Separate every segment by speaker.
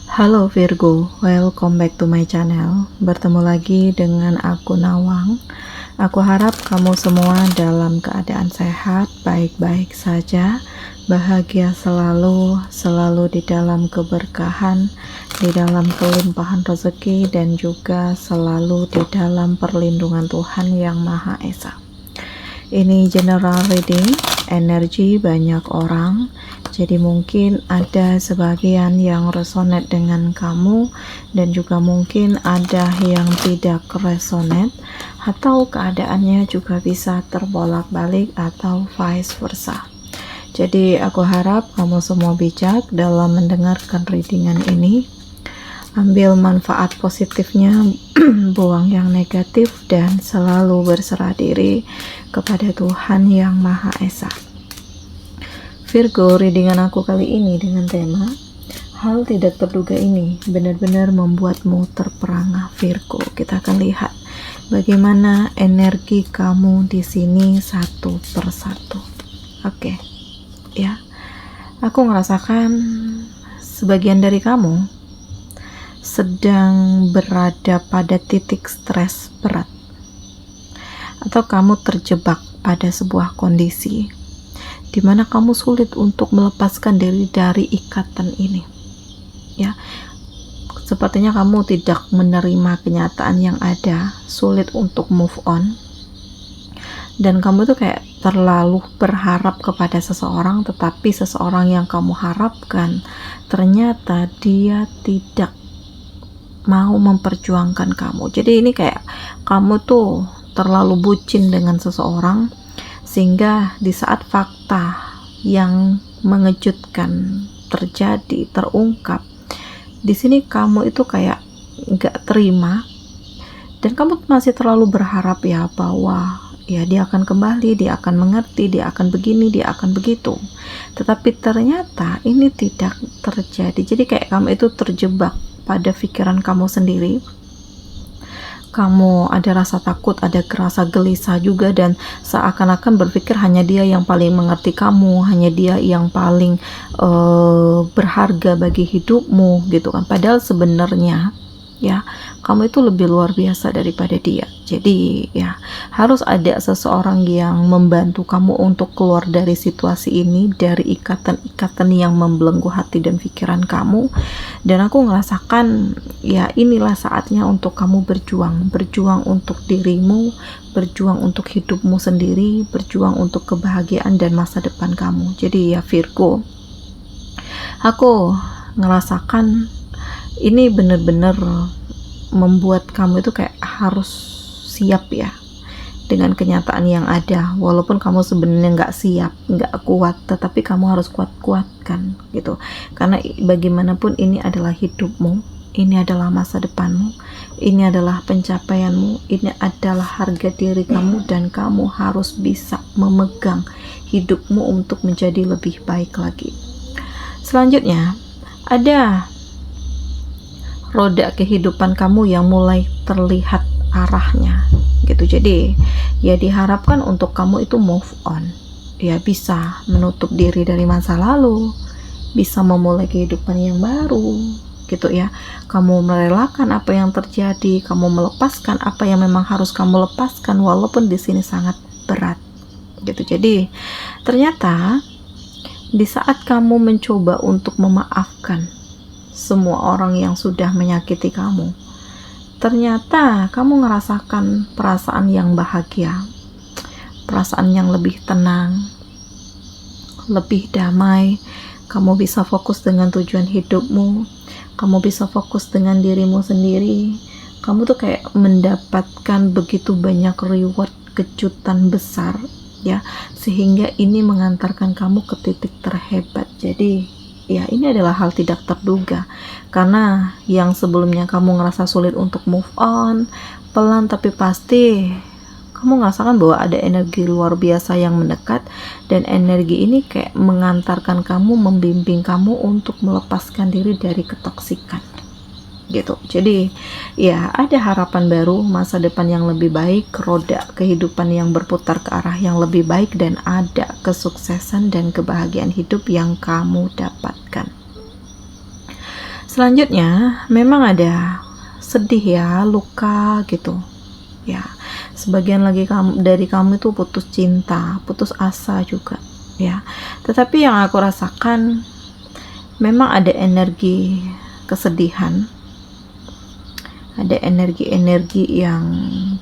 Speaker 1: Halo Virgo, welcome back to my channel. Bertemu lagi dengan aku Nawang. Aku harap kamu semua dalam keadaan sehat, baik-baik saja, bahagia selalu di dalam keberkahan, di dalam kelimpahan rezeki, dan juga selalu di dalam perlindungan Tuhan Yang Maha Esa. Ini general reading, energi banyak orang. Jadi mungkin ada sebagian yang resonate dengan kamu dan juga mungkin ada yang tidak resonate, atau keadaannya juga bisa terbolak-balik atau vice versa. Jadi aku harap kamu semua bijak dalam mendengarkan readingan ini. Ambil manfaat positifnya, buang yang negatif, dan selalu berserah diri kepada Tuhan Yang Maha Esa. Virgo, readingan aku kali ini dengan tema hal tidak terduga ini benar-benar membuatmu terperangah. Virgo, kita akan lihat bagaimana energi kamu di sini satu persatu. Oke, ya. Aku merasakan sebagian dari kamu sedang berada pada titik stres berat, atau kamu terjebak pada sebuah kondisi di mana kamu sulit untuk melepaskan diri dari ikatan ini. Ya, sepertinya kamu tidak menerima kenyataan yang ada, sulit untuk move on, dan kamu tuh kayak terlalu berharap kepada seseorang, tetapi seseorang yang kamu harapkan ternyata dia tidak mau memperjuangkan kamu. Jadi ini kayak kamu tuh terlalu bucin dengan seseorang, sehingga di saat fakta yang mengejutkan terjadi, terungkap, di sini kamu itu kayak nggak terima, dan kamu masih terlalu berharap ya bahwa ya dia akan kembali, dia akan mengerti, dia akan begini, dia akan begitu. Tetapi ternyata ini tidak terjadi. Jadi kayak kamu itu terjebak pada pikiran kamu sendiri. Kamu ada rasa takut, ada rasa gelisah juga, dan seakan-akan berpikir hanya dia yang paling mengerti kamu, hanya dia yang paling berharga bagi hidupmu gitu kan. Padahal sebenarnya ya kamu itu lebih luar biasa daripada dia. Jadi ya harus ada seseorang yang membantu kamu untuk keluar dari situasi ini, dari ikatan-ikatan yang membelenggu hati dan pikiran kamu. Dan aku ngerasakan ya inilah saatnya untuk kamu berjuang untuk dirimu, berjuang untuk hidupmu sendiri, berjuang untuk kebahagiaan dan masa depan kamu. Jadi ya Virgo, aku ngerasakan ini benar-benar membuat kamu itu kayak harus siap ya dengan kenyataan yang ada. Walaupun kamu sebenarnya nggak siap, nggak kuat, tetapi kamu harus kuat-kuatkan gitu. Karena bagaimanapun ini adalah hidupmu, ini adalah masa depanmu, ini adalah pencapaianmu, ini adalah harga diri kamu, dan kamu harus bisa memegang hidupmu untuk menjadi lebih baik lagi. Selanjutnya ada roda kehidupan kamu yang mulai terlihat arahnya gitu. Jadi ya diharapkan untuk kamu itu move on, ya bisa menutup diri dari masa lalu, bisa memulai kehidupan yang baru gitu ya. Kamu merelakan apa yang terjadi, kamu melepaskan apa yang memang harus kamu lepaskan, walaupun di sini sangat berat gitu. Jadi ternyata di saat kamu mencoba untuk memaafkan semua orang yang sudah menyakiti kamu, ternyata kamu ngerasakan perasaan yang bahagia, perasaan yang lebih tenang, lebih damai. Kamu bisa fokus dengan tujuan hidupmu, kamu bisa fokus dengan dirimu sendiri. Kamu tuh kayak mendapatkan begitu banyak reward, kejutan besar ya, sehingga ini mengantarkan kamu ke titik terhebat. Jadi ya ini adalah hal tidak terduga, karena yang sebelumnya kamu ngerasa sulit untuk move on, pelan tapi pasti kamu ngerasakan bahwa ada energi luar biasa yang mendekat, dan energi ini kayak mengantarkan kamu, membimbing kamu untuk melepaskan diri dari ketoksikan gitu. Jadi ya ada harapan baru, masa depan yang lebih baik, roda kehidupan yang berputar ke arah yang lebih baik, dan ada kesuksesan dan kebahagiaan hidup yang kamu dapatkan. Selanjutnya, memang ada sedih ya, luka gitu. Ya, sebagian lagi dari kamu itu putus cinta, putus asa juga, ya. Tetapi yang aku rasakan memang ada energi kesedihan, ada energi-energi yang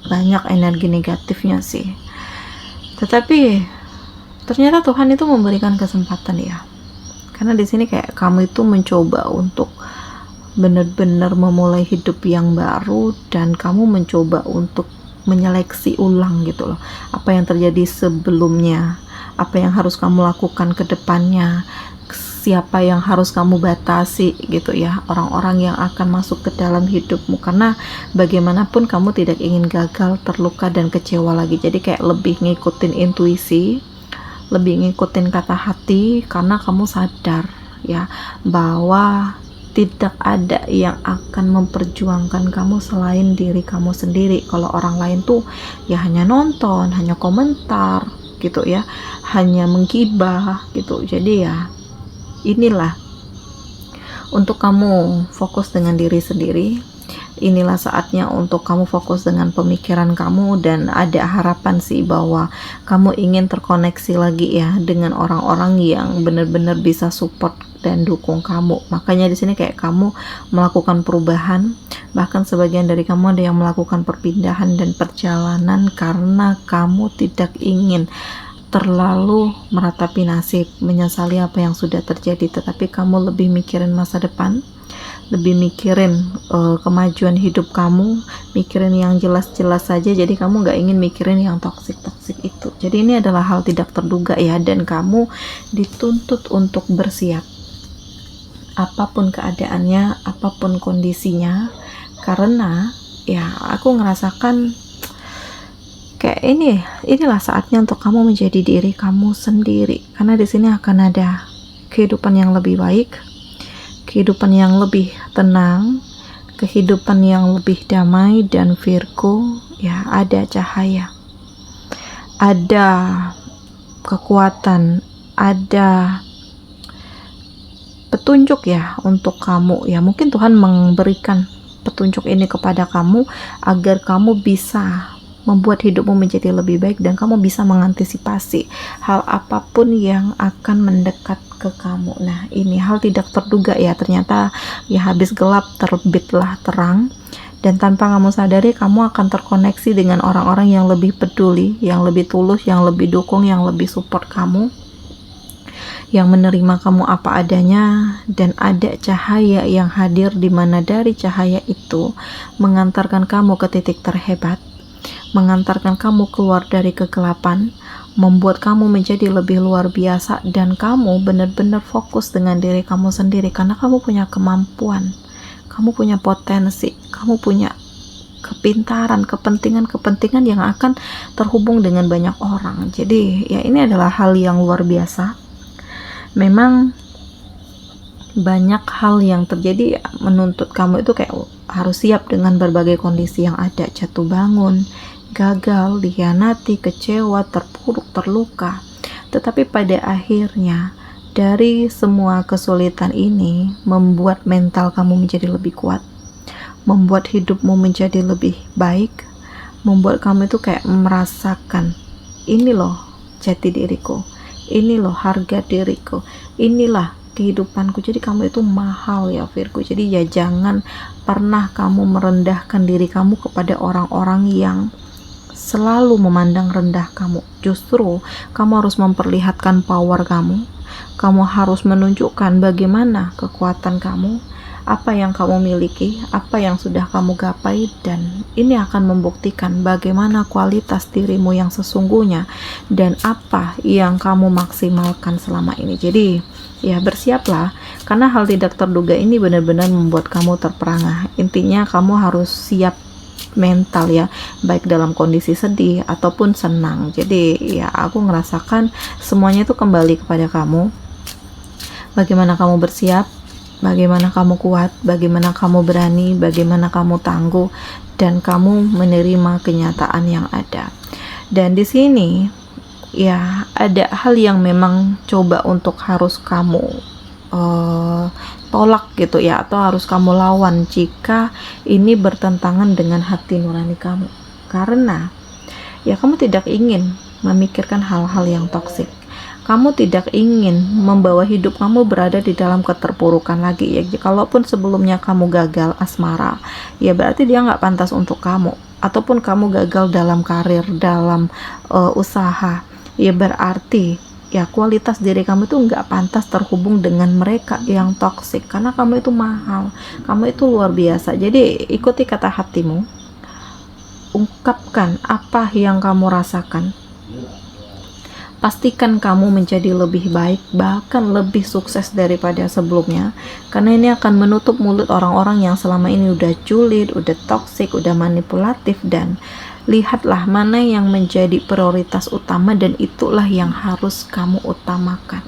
Speaker 1: banyak energi negatifnya sih. Tetapi ternyata Tuhan itu memberikan kesempatan ya. Karena di sini kayak kamu itu mencoba untuk benar-benar memulai hidup yang baru, dan kamu mencoba untuk menyeleksi ulang gitu loh, apa yang terjadi sebelumnya, apa yang harus kamu lakukan ke depannya, siapa yang harus kamu batasi gitu ya, orang-orang yang akan masuk ke dalam hidupmu, karena bagaimanapun kamu tidak ingin gagal, terluka, dan kecewa lagi. Jadi kayak lebih ngikutin intuisi, lebih ngikutin kata hati, karena kamu sadar ya bahwa tidak ada yang akan memperjuangkan kamu selain diri kamu sendiri. Kalau orang lain tuh ya hanya nonton, hanya komentar gitu ya, hanya menggibah gitu. Jadi ya inilah, untuk kamu fokus dengan diri sendiri. Inilah saatnya untuk kamu fokus dengan pemikiran kamu, dan ada harapan sih bahwa kamu ingin terkoneksi lagi ya dengan orang-orang yang benar-benar bisa support dan dukung kamu. Makanya di sini kayak kamu melakukan perubahan, bahkan sebagian dari kamu ada yang melakukan perpindahan dan perjalanan karena kamu tidak ingin terlalu meratapi nasib, menyesali apa yang sudah terjadi, tetapi kamu lebih mikirin masa depan, lebih mikirin kemajuan hidup kamu, mikirin yang jelas-jelas saja. Jadi kamu gak ingin mikirin yang toksik-toksik itu. Jadi ini adalah hal tidak terduga ya, dan kamu dituntut untuk bersiap apapun keadaannya, apapun kondisinya, karena ya aku ngerasakan kayak inilah saatnya untuk kamu menjadi diri kamu sendiri, karena di sini akan ada kehidupan yang lebih baik, kehidupan yang lebih tenang, kehidupan yang lebih damai. Dan Virgo ya, ada cahaya, ada kekuatan, ada petunjuk ya untuk kamu ya. Mungkin Tuhan memberikan petunjuk ini kepada kamu agar kamu bisa membuat hidupmu menjadi lebih baik, dan kamu bisa mengantisipasi hal apapun yang akan mendekat ke kamu. Nah, ini hal tidak terduga ya, ternyata ya habis gelap terbitlah terang, dan tanpa kamu sadari kamu akan terkoneksi dengan orang-orang yang lebih peduli, yang lebih tulus, yang lebih dukung, yang lebih support kamu, yang menerima kamu apa adanya. Dan ada cahaya yang hadir, di mana dari cahaya itu mengantarkan kamu ke titik terhebat, mengantarkan kamu keluar dari kegelapan, membuat kamu menjadi lebih luar biasa, dan kamu benar-benar fokus dengan diri kamu sendiri, karena kamu punya kemampuan, kamu punya potensi, kamu punya kepintaran, kepentingan yang akan terhubung dengan banyak orang. Jadi ya ini adalah hal yang luar biasa. Memang banyak hal yang terjadi menuntut kamu itu kayak harus siap dengan berbagai kondisi yang ada, jatuh bangun, gagal, dikhianati, kecewa, terpuruk, terluka. Tetapi pada akhirnya dari semua kesulitan ini membuat mental kamu menjadi lebih kuat, membuat hidupmu menjadi lebih baik, membuat kamu itu kayak merasakan, ini loh jati diriku, ini loh harga diriku, inilah kehidupanku. Jadi kamu itu mahal ya Virgo. Jadi ya jangan pernah kamu merendahkan diri kamu kepada orang-orang yang selalu memandang rendah kamu. Justru kamu harus memperlihatkan power kamu. Kamu harus menunjukkan bagaimana kekuatan kamu, apa yang kamu miliki, apa yang sudah kamu gapai, dan ini akan membuktikan bagaimana kualitas dirimu yang sesungguhnya dan apa yang kamu maksimalkan selama ini. Jadi ya bersiaplah, karena hal tidak terduga ini benar-benar membuat kamu terperangah. Intinya kamu harus siap mental ya, baik dalam kondisi sedih ataupun senang. Jadi ya aku ngerasakan semuanya itu kembali kepada kamu. Bagaimana kamu bersiap, bagaimana kamu kuat, bagaimana kamu berani, bagaimana kamu tangguh, dan kamu menerima kenyataan yang ada. Dan di sini ya ada hal yang memang coba untuk harus kamu tolak gitu ya, atau harus kamu lawan jika ini bertentangan dengan hati nurani kamu. Karena ya kamu tidak ingin memikirkan hal-hal yang toksik. Kamu tidak ingin membawa hidup kamu berada di dalam keterpurukan lagi ya. Kalaupun sebelumnya kamu gagal asmara, ya berarti dia nggak pantas untuk kamu. Ataupun kamu gagal dalam karir, dalam usaha, ya berarti ya kualitas diri kamu itu nggak pantas terhubung dengan mereka yang toksik. Karena kamu itu mahal, kamu itu luar biasa. Jadi ikuti kata hatimu, ungkapkan apa yang kamu rasakan. Pastikan kamu menjadi lebih baik, bahkan lebih sukses daripada sebelumnya, karena ini akan menutup mulut orang-orang yang selama ini udah julid, udah toksik, udah manipulatif. Dan lihatlah mana yang menjadi prioritas utama, dan itulah yang harus kamu utamakan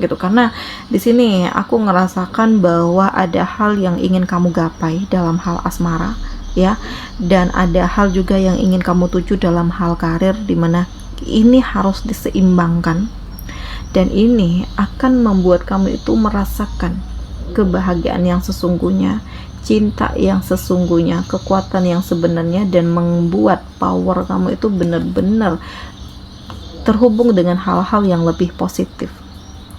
Speaker 1: gitu. Karena di sini aku ngerasakan bahwa ada hal yang ingin kamu gapai dalam hal asmara ya, dan ada hal juga yang ingin kamu tuju dalam hal karir, dimana ini harus diseimbangkan, dan ini akan membuat kamu itu merasakan kebahagiaan yang sesungguhnya, cinta yang sesungguhnya, kekuatan yang sebenarnya, dan membuat power kamu itu benar-benar terhubung dengan hal-hal yang lebih positif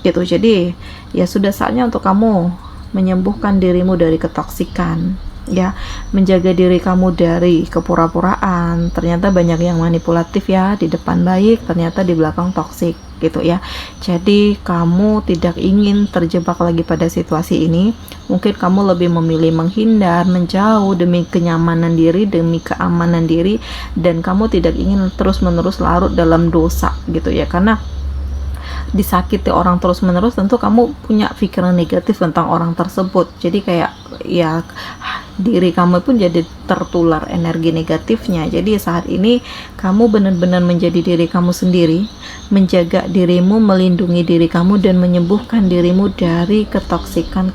Speaker 1: gitu. Jadi ya sudah saatnya untuk kamu menyembuhkan dirimu dari ketoksikan ya, menjaga diri kamu dari kepura-puraan. Ternyata banyak yang manipulatif ya, di depan baik, ternyata di belakang toksik gitu ya. Jadi kamu tidak ingin terjebak lagi pada situasi ini. Mungkin kamu lebih memilih menghindar, menjauh demi kenyamanan diri, demi keamanan diri, dan kamu tidak ingin terus-menerus larut dalam dosa gitu ya. Karena disakiti orang terus-menerus, tentu kamu punya pikiran negatif tentang orang tersebut. Jadi kayak ya diri kamu pun jadi tertular energi negatifnya. Jadi saat ini kamu benar-benar menjadi diri kamu sendiri, menjaga dirimu, melindungi diri kamu, dan menyembuhkan dirimu dari ketoksikan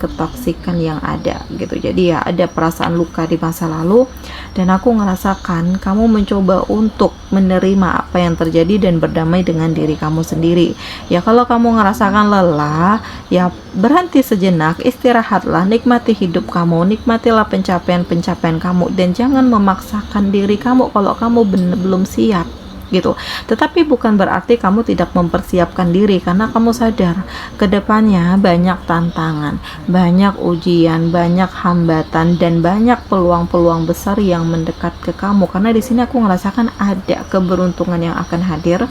Speaker 1: yang ada gitu. Jadi ya ada perasaan luka di masa lalu, dan aku ngerasakan kamu mencoba untuk menerima apa yang terjadi dan berdamai dengan diri kamu sendiri. Ya kalau kamu ngerasakan lelah, ya berhenti sejenak, istirahatlah, nikmati hidup kamu, nikmatilah pencapaian kamu, dan jangan memaksakan diri kamu kalau kamu belum siap gitu. Tetapi bukan berarti kamu tidak mempersiapkan diri, karena kamu sadar kedepannya banyak tantangan, banyak ujian, banyak hambatan, dan banyak peluang-peluang besar yang mendekat ke kamu. Karena di sini aku ngerasakan ada keberuntungan yang akan hadir,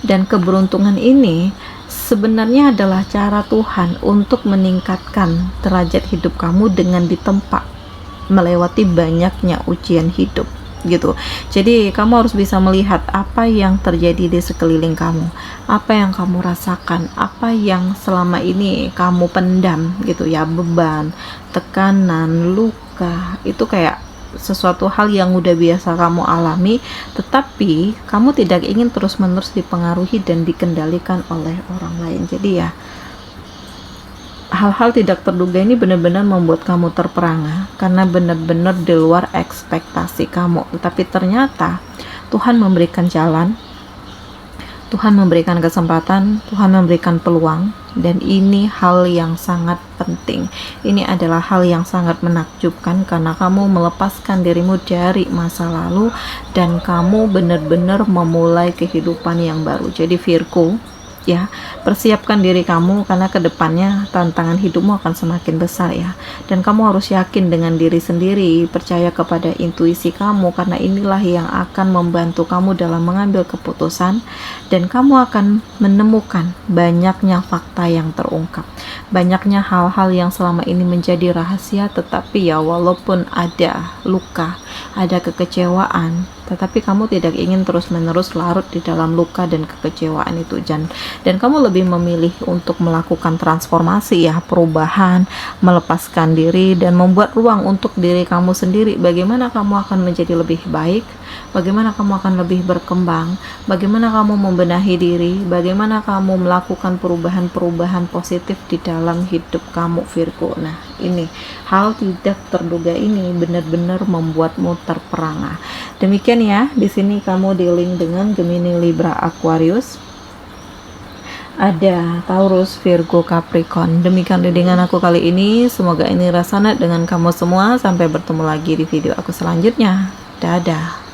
Speaker 1: dan keberuntungan ini sebenarnya adalah cara Tuhan untuk meningkatkan derajat hidup kamu dengan ditempa melewati banyaknya ujian hidup gitu. Jadi kamu harus bisa melihat apa yang terjadi di sekeliling kamu, apa yang kamu rasakan, apa yang selama ini kamu pendam gitu ya, beban, tekanan, luka, itu kayak sesuatu hal yang udah biasa kamu alami, tetapi kamu tidak ingin terus-menerus dipengaruhi dan dikendalikan oleh orang lain. Jadi ya hal-hal tidak terduga ini benar-benar membuat kamu terperangah, karena benar-benar di luar ekspektasi kamu. Tetapi ternyata Tuhan memberikan jalan, Tuhan memberikan kesempatan, Tuhan memberikan peluang, dan ini hal yang sangat penting. Ini adalah hal yang sangat menakjubkan, karena kamu melepaskan dirimu dari masa lalu dan kamu benar-benar memulai kehidupan yang baru. Jadi Virgo ya, persiapkan diri kamu, karena kedepannya tantangan hidupmu akan semakin besar ya, dan kamu harus yakin dengan diri sendiri, percaya kepada intuisi kamu, karena inilah yang akan membantu kamu dalam mengambil keputusan, dan kamu akan menemukan banyaknya fakta yang terungkap, banyaknya hal-hal yang selama ini menjadi rahasia. Tetapi ya walaupun ada luka, ada kekecewaan, tetapi kamu tidak ingin terus-menerus larut di dalam luka dan kekecewaan itu, dan kamu lebih memilih untuk melakukan transformasi ya, perubahan, melepaskan diri, dan membuat ruang untuk diri kamu sendiri. Bagaimana kamu akan menjadi lebih baik, bagaimana kamu akan lebih berkembang, bagaimana kamu membenahi diri, bagaimana kamu melakukan perubahan-perubahan positif di dalam hidup kamu Virgo. Nah ini hal tidak terduga ini benar-benar membuatmu terperangah. Demikian ya, di sini kamu dealing dengan Gemini, Libra, Aquarius. ada Taurus, Virgo, Capricorn. Demikian readingan aku kali ini. Semoga ini resonate dengan kamu semua. Sampai bertemu lagi di video aku selanjutnya. Dadah.